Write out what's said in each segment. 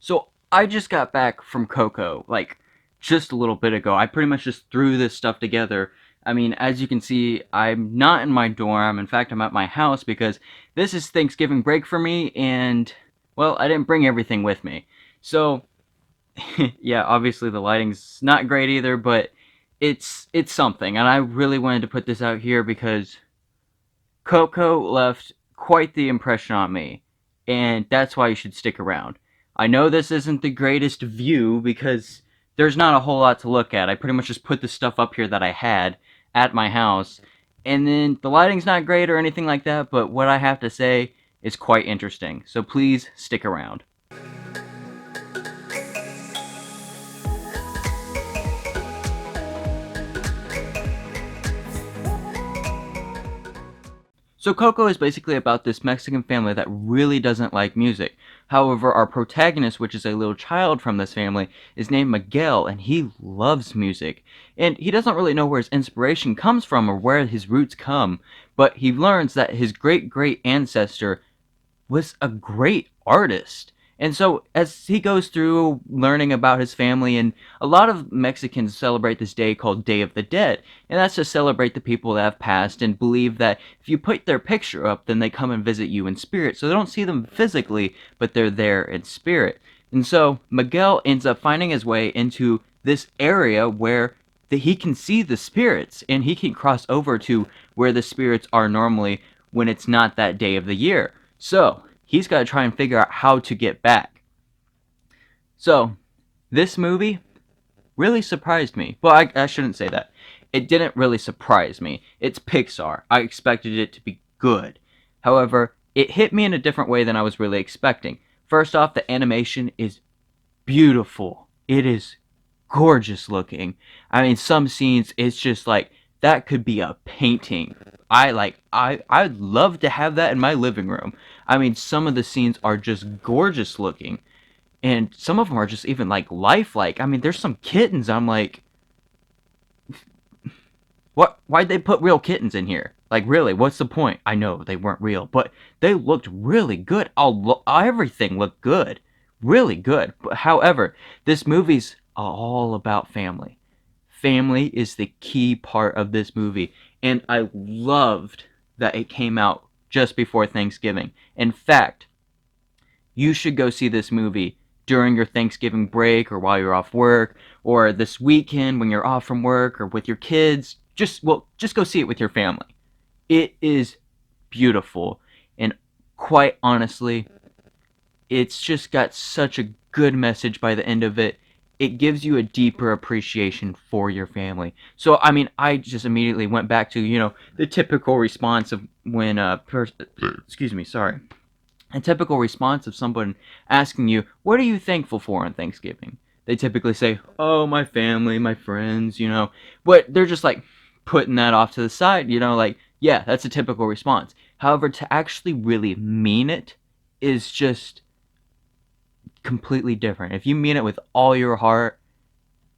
So I just got back from Coco, like just a little bit ago. I pretty much just threw this stuff together. I mean, as you can see, I'm not in my dorm. In fact, I'm at my house because this is Thanksgiving break for me, and well, I didn't bring everything with me. So yeah, obviously the lighting's not great either, but it's something, and I really wanted to put this out here because Coco left quite the impression on me, and that's why you should stick around. I know this isn't the greatest view because there's not a whole lot to look at. I pretty much just put the stuff up here that I had at my house, and then the lighting's not great or anything like that, but what I have to say is quite interesting. So please stick around. So Coco is basically about this Mexican family that really doesn't like music. However, our protagonist, which is a little child from this family, is named Miguel, and he loves music. And he doesn't really know where his inspiration comes from or where his roots come, but he learns that his great great ancestor was a great artist. And so, as he goes through learning about his family, and a lot of Mexicans celebrate this day called Day of the Dead, and that's to celebrate the people that have passed and believe that if you put their picture up, then they come and visit you in spirit. So they don't see them physically, but they're there in spirit. And so, Miguel ends up finding his way into this area where he can see the spirits, and he can cross over to where the spirits are normally when it's not that day of the year. So, he's got to try and figure out how to get back. So, this movie really surprised me. Well, I shouldn't say that. It didn't really surprise me. It's Pixar. I expected it to be good. However, it hit me in a different way than I was really expecting. First off, the animation is beautiful. It is gorgeous looking. I mean, some scenes it's just like that could be a painting. I'd love to have that in my living room. I mean, some of the scenes are just gorgeous looking, and some of them are just even like lifelike. I mean, there's some kittens. I'm like, what? Why'd they put real kittens in here? Like, really? What's the point? I know they weren't real, but they looked really good. Everything looked good, really good. But however, this movie's all about family. Family is the key part of this movie, and I loved that it came out just before Thanksgiving. In fact, you should go see this movie during your Thanksgiving break or while you're off work or this weekend when you're off from work or with your kids. Just go see it with your family. It is beautiful, and quite honestly, it's just got such a good message by the end of it. It gives you a deeper appreciation for your family. So, I mean, I just immediately went back to, the typical response of when excuse me, sorry. A typical response of someone asking you, "What are you thankful for on Thanksgiving?" They typically say, "Oh, my family, my friends." But they're just like putting that off to the side, like, yeah, that's a typical response. However, to actually really mean it is just completely different. If you mean it with all your heart,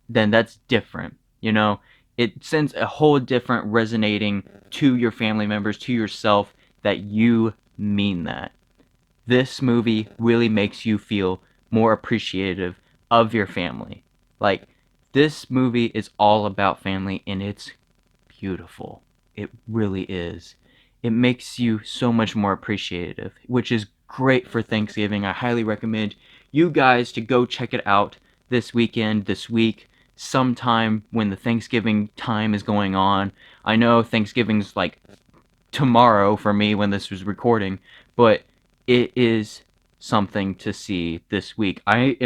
then that's different. It sends a whole different resonating to your family members, to yourself, that you mean that. This movie really makes you feel more appreciative of your family. Like, this movie is all about family, and it's beautiful. It really is. It makes you so much more appreciative, which is great for Thanksgiving. I highly recommend you guys to go check it out this weekend, this week, sometime when the Thanksgiving time is going on. I know Thanksgiving's like tomorrow for me when this was recording, but it is something to see this week. I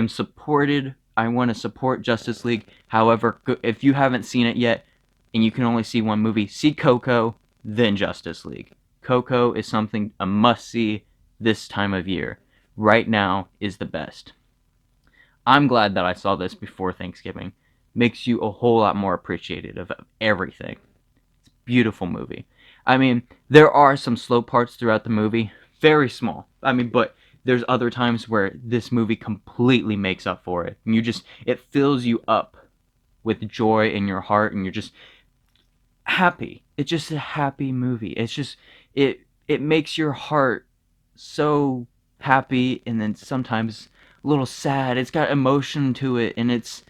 want to support Justice League. However, if you haven't seen it yet and you can only see one movie, see Coco, then Justice League. Coco is something a must see this time of year. Right now is the best. I'm glad that I saw this before Thanksgiving. Makes you a whole lot more appreciative of everything. Beautiful movie. I mean, there are some slow parts throughout the movie, very small. I mean, but there's other times where this movie completely makes up for it. And it fills you up with joy in your heart, and you're just happy. It's just a happy movie. It makes your heart so happy, and then sometimes a little sad. It's got emotion to it, and it's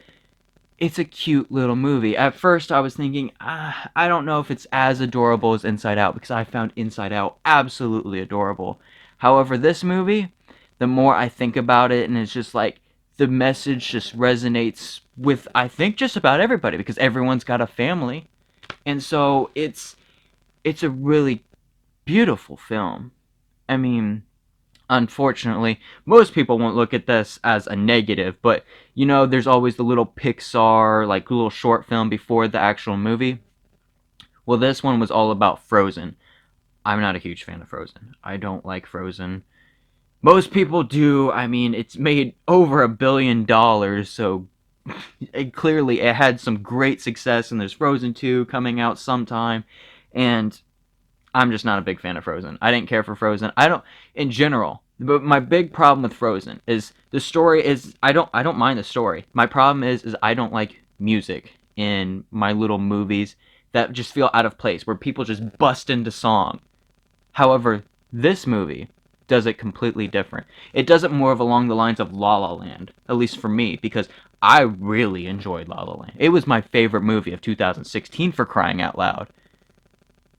a cute little movie. At first, I was thinking, I don't know if it's as adorable as Inside Out, because I found Inside Out absolutely adorable. However, this movie, the more I think about it, and it's just like the message just resonates with, I think, just about everybody, because everyone's got a family, and so it's a really beautiful film. I mean, unfortunately, most people won't look at this as a negative, but there's always the little Pixar, like little short film before the actual movie. Well, this one was all about Frozen. I'm not a huge fan of Frozen. I don't like Frozen. Most people do. I mean, it's made over $1 billion, so clearly it had some great success, and there's Frozen 2 coming out sometime, and I'm just not a big fan of Frozen. I didn't care for Frozen. I don't, in general. But my big problem with Frozen is the story is I don't mind the story. My problem is I don't like music in my little movies that just feel out of place, where people just bust into song. However, this movie does it completely different. It does it more of along the lines of La La Land, at least for me, because I really enjoyed La La Land. It was my favorite movie of 2016, for crying out loud.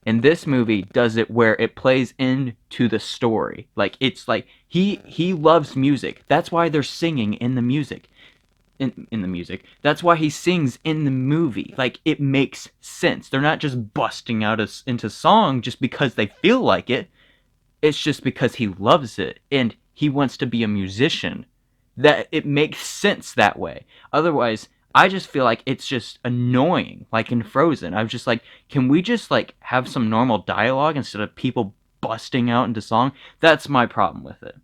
And this movie does it where it plays into the story. Like, it's like he loves music. That's why they're singing in the music. In the music. That's why he sings in the movie. Like, it makes sense. They're not just busting out into song just because they feel like it. It's just because he loves it and he wants to be a musician. That it makes sense that way. Otherwise, I just feel like it's just annoying, like in Frozen. I'm just like, can we just like have some normal dialogue instead of people busting out into song? That's my problem with it.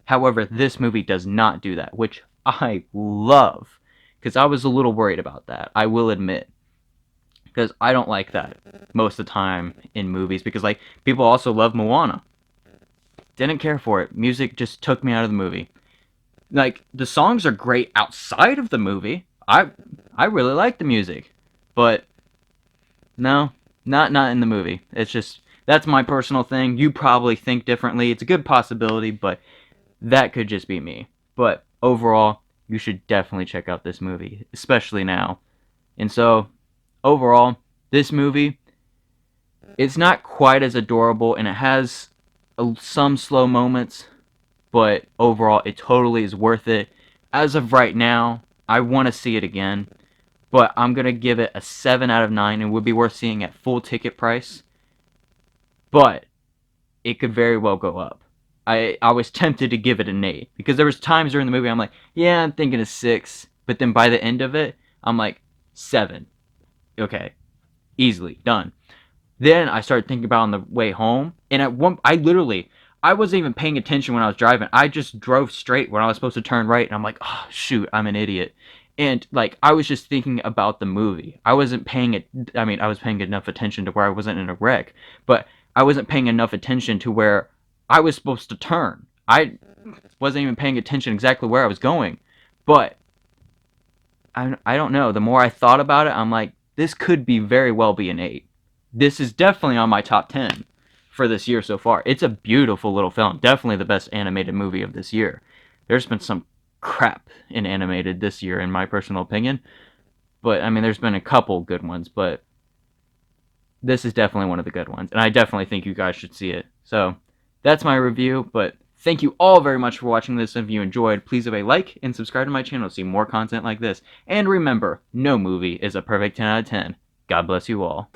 However, this movie does not do that, which I love, because I was a little worried about that, I will admit, because I don't like that most of the time in movies, because like people also love Moana. Didn't care for it. Music just took me out of the movie. Like, the songs are great outside of the movie. I really like the music, but no, not in the movie. It's just, that's my personal thing. You probably think differently. It's a good possibility, but that could just be me. But overall, you should definitely check out this movie, especially now. And so, overall, this movie, it's not quite as adorable, and it has some slow moments, but overall, it totally is worth it. As of right now, I want to see it again, but I'm going to give it a 7 out of 9, and would be worth seeing at full ticket price. But it could very well go up. I was tempted to give it an 8, because there was times during the movie I'm like, yeah, I'm thinking a 6, but then by the end of it, I'm like, 7. Okay, easily, done. Then I started thinking about on the way home, and I wasn't even paying attention when I was driving. I just drove straight when I was supposed to turn right, and I'm like, oh, shoot, I'm an idiot. And, like, I was just thinking about the movie. I wasn't paying it, I mean, I was paying enough attention to where I wasn't in a wreck, but I wasn't paying enough attention to where I was supposed to turn. I wasn't even paying attention exactly where I was going. But, I don't know, the more I thought about it, I'm like, this could be very well be an 8. This is definitely on my top 10 for this year so far. It's a beautiful little film. Definitely the best animated movie of this year. There's been some crap in animated this year, in my personal opinion. But, I mean, there's been a couple good ones, but this is definitely one of the good ones. And I definitely think you guys should see it. So, that's my review, but thank you all very much for watching this. If you enjoyed, please leave a like and subscribe to my channel to see more content like this. And remember, no movie is a perfect 10 out of 10. God bless you all.